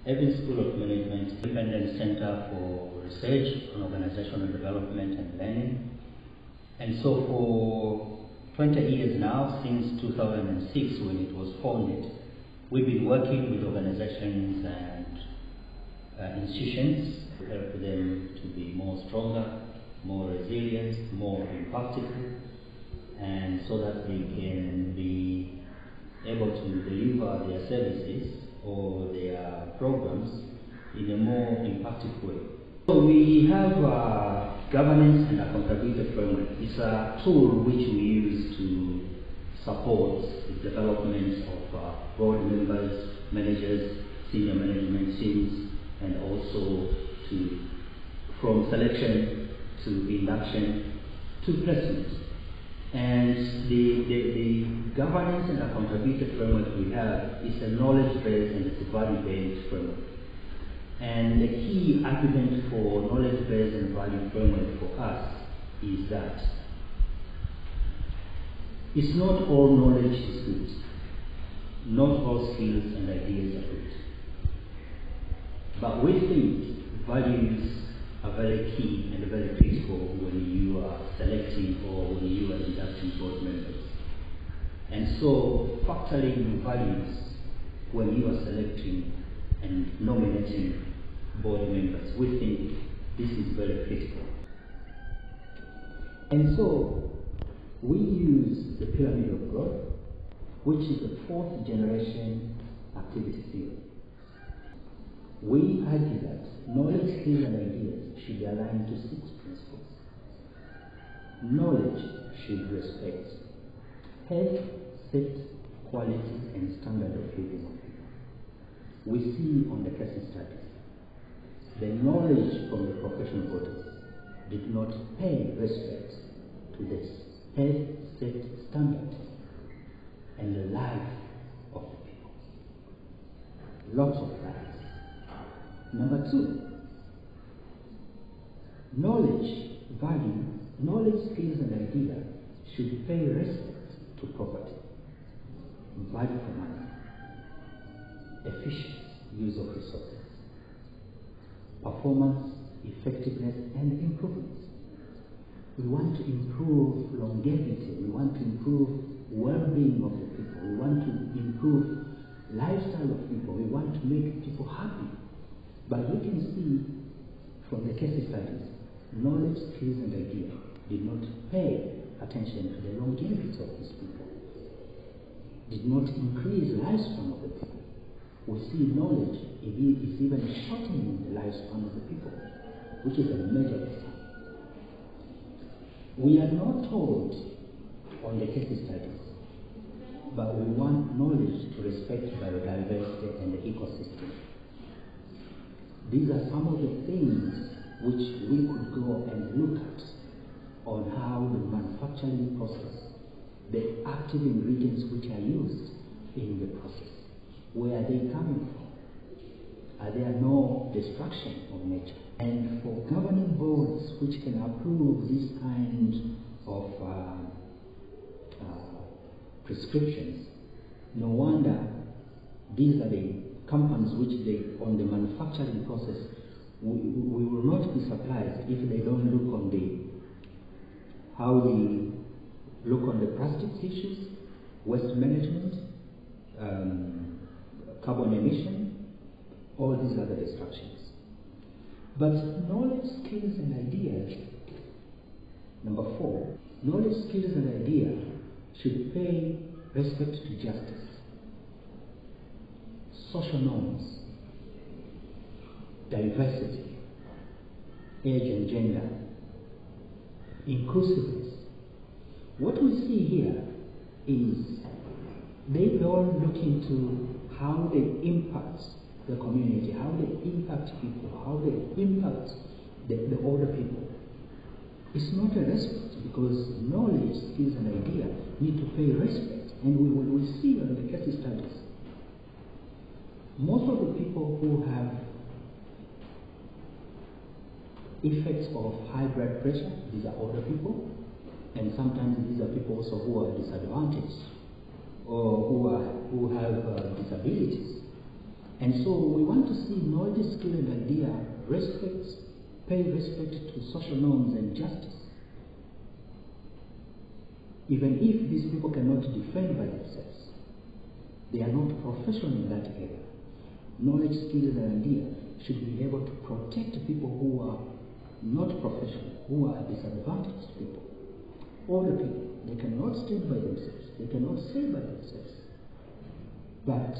Evin School of Management, independent center for research on organizational development and learning. And so for 20 years now, since 2006 when it was founded, we've been working with organizations and institutions to help them to be more stronger, more resilient, more impactful, and so that they can be able to deliver their services or their programs in a more impactful way. So we have governance and accountability framework. It's a tool which we use to support the development of board members, managers, senior management teams, and also from selection to induction to placement. And the governance and accountability framework we have is a knowledge-based and it's a value-based framework. And the key argument for knowledge-based and value framework for us is that it's not all knowledge is good. Not all skills and ideas are good. But we think values are very key and very critical when you are selecting or when you are inducting board members. And so factoring values when you are selecting and nominating board members, we think this is very critical. And so we use the pyramid of growth, which is the 4th generation activity theory. We argue that knowledge, skills, and ideas should be aligned to 6 principles. Knowledge should respect health, safety, quality, and standard of living of people. We see on the case studies, the knowledge from the professional bodies did not pay respect to this health, safety, standard, and the life of the people. Lots of lives. Number 2, knowledge, value, knowledge, skills, and idea should pay respect to property, value for money, efficient use of resources, performance, effectiveness, and improvement. We want to improve longevity, we want to improve well-being of the people, we want to improve lifestyle of people, we want to make people happy. But you can see from the case studies, knowledge, skills, and idea did not pay attention to the longevity of these people, did not increase the lifespan of the people. We see knowledge is even shortening the lifespan of the people, which is a major concern. We are not told on the case studies, but we want knowledge to respect biodiversity and the ecosystem. These are some of the things which we could go and look at on how the manufacturing process, the active ingredients which are used in the process, where are they coming from? Are there no destruction of nature? And for governing boards which can approve this kind of prescriptions, no wonder these are the companies which on the manufacturing process, we will not be surprised if they don't look on how they look on the plastics issues, waste management, carbon emission, all these other destructions. But knowledge, skills, and ideas, number 4, knowledge, skills, and ideas should pay respect to justice, social norms, diversity, age and gender, inclusiveness. What we see here is they don't look into how they impact the community, how they impact people, how they impact the older people. It's not a respect, because knowledge, skills, and idea need to pay respect. And we see on the case studies, most of the people who have effects of high blood pressure, these are older people, and sometimes these are people also who are disadvantaged or who have disabilities. And so we want to see knowledge, skill, and idea pay respect to social norms and justice. Even if these people cannot defend by themselves, they are not professional in that area. Knowledge, skills, and idea should be able to protect people who are not professional, who are disadvantaged people. Older people, they cannot stand by themselves, they cannot say by themselves. But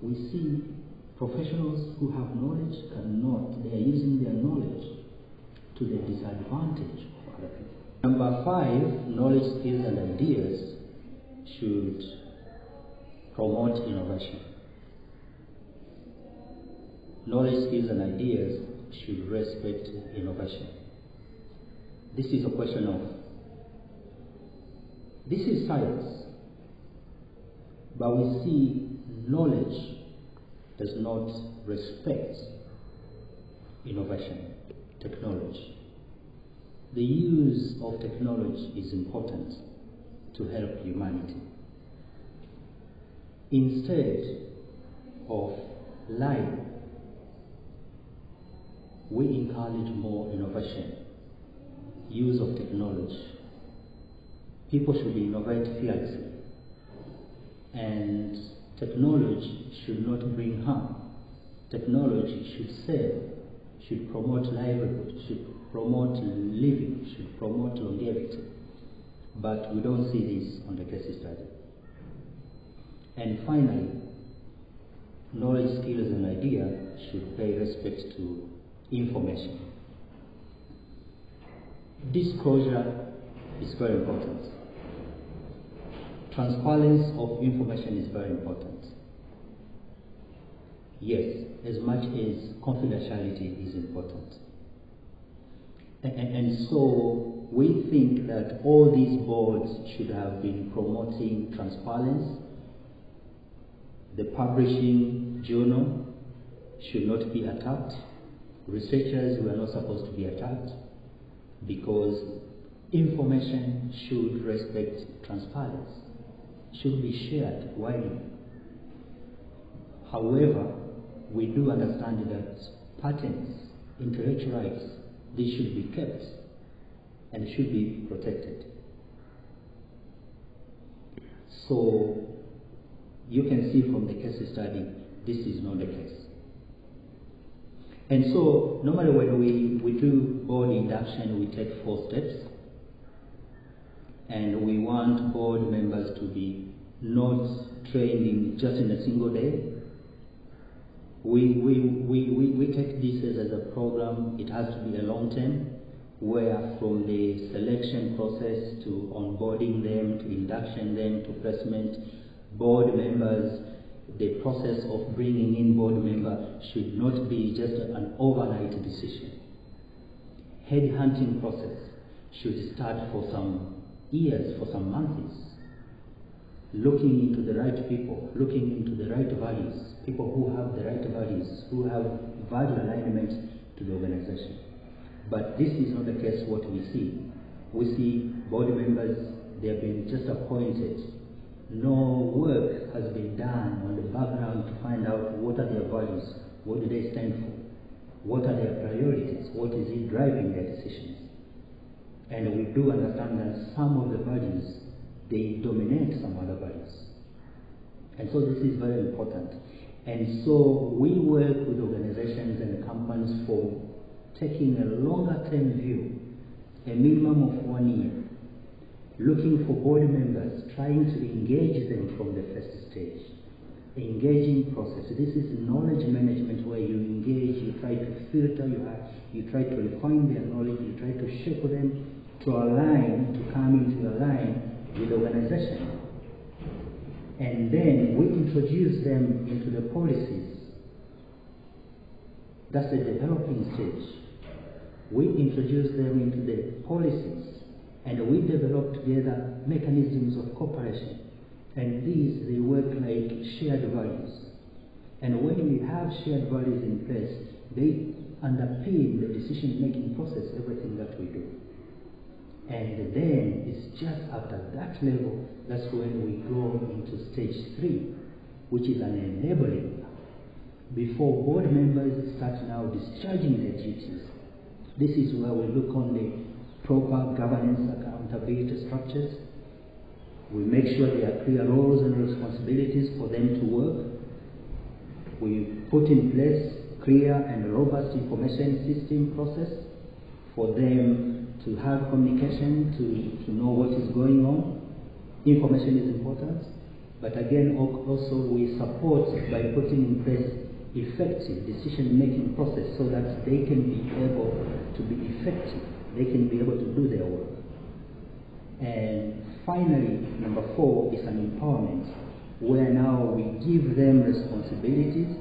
we see professionals who have knowledge cannot, they are using their knowledge to the disadvantage of other people. Number 5, knowledge, skills, and ideas should promote innovation. Knowledge, skills, and ideas should respect innovation. This is a question of, this is science, but we see knowledge does not respect innovation, technology. The use of technology is important to help humanity. Instead of lying, we encourage more innovation, use of technology. People should innovate fearlessly, and technology should not bring harm. Technology should serve, should promote livelihood, should promote living, should promote longevity. But we don't see this on the case study. And finally, knowledge, skills, and idea should pay respect to information. Disclosure is very important. Transparency of information is very important. Yes, as much as confidentiality is important. And so we think that all these boards should have been promoting transparency. The publishing journal should not be attacked. Researchers were not supposed to be attacked, because information should respect transparency, should be shared widely. However, we do understand that patents, intellectual rights, these should be kept and should be protected. So you can see from the case study, this is not the case. And so normally when we do board induction, we take 4 steps, and we want board members to be not trained just in a single day. We take this as a program. It has to be a long term, where from the selection process to onboarding them, to induction them, to placement, board members, the process of bringing in board members should not be just an overnight decision. Headhunting process should start for some years, for some months, looking into the right people, looking into the right values, people who have the right values, who have value alignment to the organization. But this is not the case what we see. We see board members, they have been just appointed. No work has been done on the background to find out what are their values, what do they stand for, what are their priorities, what is it driving their decisions. And we do understand that some of the values, they dominate some other values. And so this is very important. And so we work with organizations and companies for taking a longer term view, a minimum of 1 year, looking for board members, trying to engage them from the first stage. Engaging process. This is knowledge management, where you engage, you try to filter, you try to refine their knowledge, you try to shape them to align, to come into a line with the organization. And then we introduce them into the policies. That's the developing stage. We introduce them into the policies, and we develop together mechanisms of cooperation. And these, they work like shared values. And when we have shared values in place, they underpin the decision-making process, everything that we do. And then it's just after that level, that's when we go into stage 3, which is an enabling. before board members start now discharging their duties. This is where we look on the proper governance accountability structures. We make sure there are clear roles and responsibilities for them to work. We put in place clear and robust information system process for them to have communication, to know what is going on. Information is important, but again also we support by putting in place effective decision-making process so that they can be able to be effective, they can be able to do their work. And finally, number 4 is an empowerment, where now we give them responsibilities,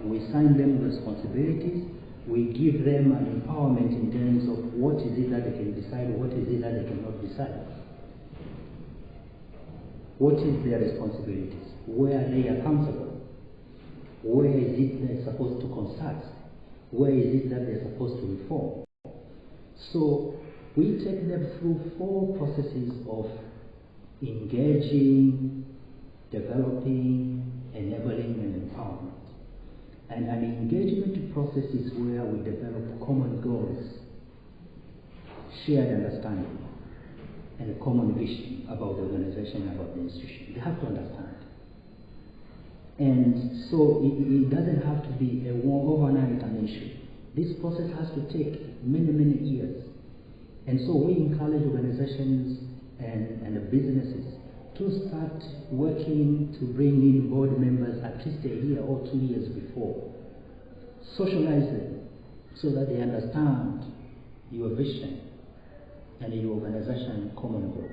we assign them responsibilities, we give them an empowerment in terms of what is it that they can decide, what is it that they cannot decide. What is their responsibilities? Where are they accountable? Where is it they're supposed to consult? Where is it that they're supposed to reform? So we take them through 4 processes of engaging, developing, enabling, and empowerment. And an engagement process is where we develop common goals, shared understanding, and a common vision about the organization, about the institution. They have to understand. And so it doesn't have to be a overnight an issue. This process has to take many, many years. And so we encourage organizations and the businesses to start working to bring in board members at least a year or 2 years before. Socialize them so that they understand your vision and your organization common goal.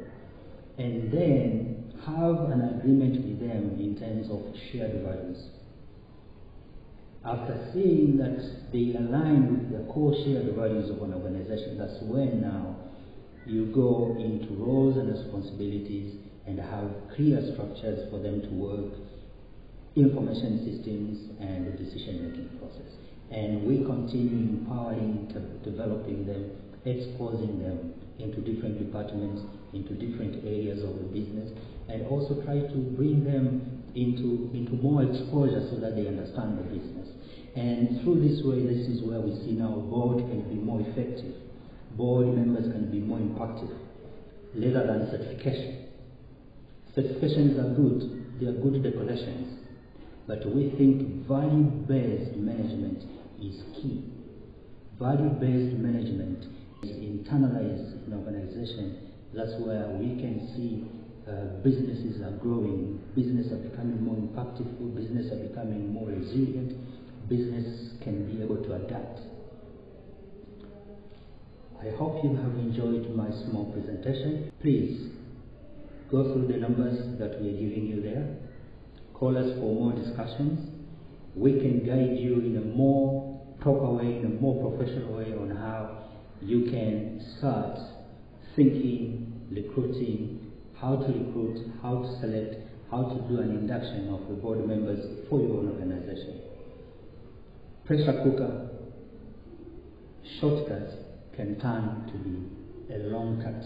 And then have an agreement with them in terms of shared values. After seeing that they align with the core shared values of an organization, that's when now you go into roles and responsibilities and have clear structures for them to work, information systems, and the decision-making process. And we continue empowering, developing them, exposing them into different departments, into different areas of the business, and also try to bring them into more exposure so that they understand the business. And through this way, this is where we see now board can be more effective. Board members can be more impactful, rather than certification. Certifications are good, they are good decorations, but we think value-based management is key. Value-based management is internalized in organization. That's where we can see businesses are growing, businesses are becoming more impactful, businesses are becoming more resilient, business can be able to adapt. I hope you have enjoyed my small presentation. Please go through the numbers that we are giving you there. Call us for more discussions. We can guide you in a more proper way, in a more professional way on how you can start thinking, recruiting, how to recruit, how to select, how to do an induction of the board members for your own organization. Pressure cooker, shortcut can turn to be a long cut.